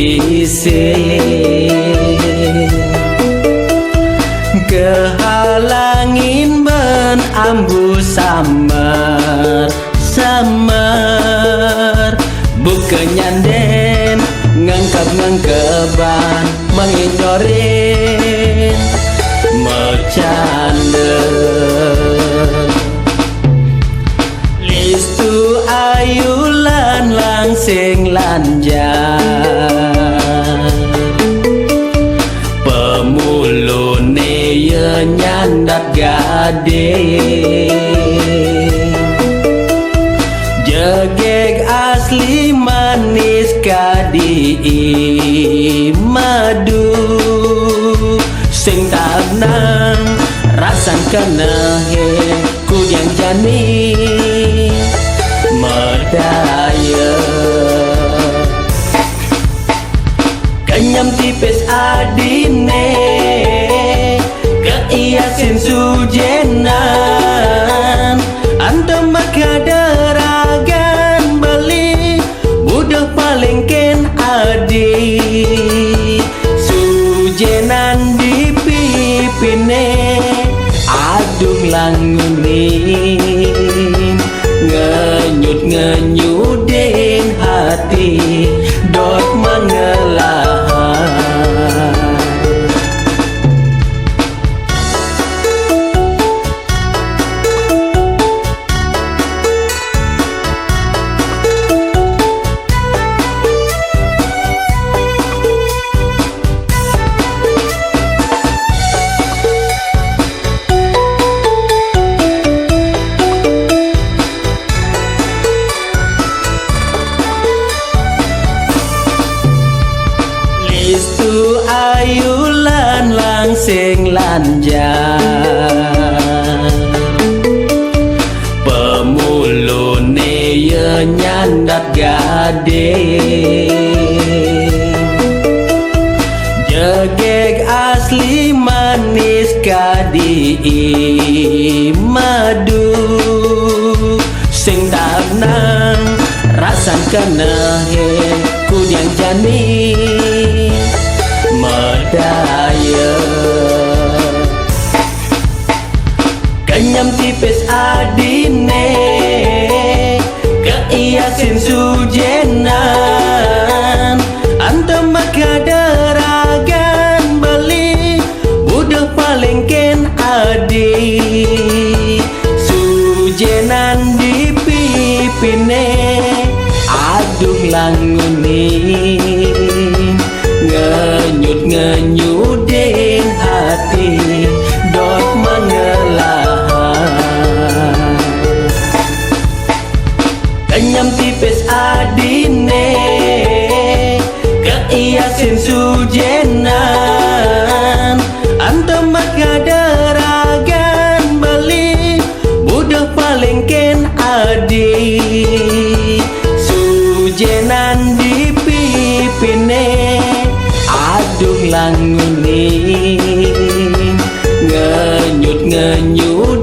isin kehalangin ben ambu samar bukan nyanden ngangkep-ngangkepan mengindorin mercanda listu ayulan langsing lanjar pemulune ye nyandat gade jegeg asli manis kadi madu sing tabnang rasan kenehe kudyang jani medaya kenyam tipis adine keiasin sujenan antem makaderagan beli budak paling ken adi sujenan di pipine aduh langunin ngenyut-ngenyudin hati dot mangelahan listu ayulan langsing lanjar pemulune ye nyandat gade jegeg asli manis kadi madu sing tabnang rasan kenehe kudyang jani medaya kenyam tipis adine keiasin sujenan antem makaderagan beli budak paling ken adi sujenan di pipine aduh langunin ngenyut-ngenyudin hati dot mangelahan kenyam tipis adine keiasin sujenan antem makaderagan beli budak paling ken adi sujenan di pipine aduh langunin ngenyut-ngenyut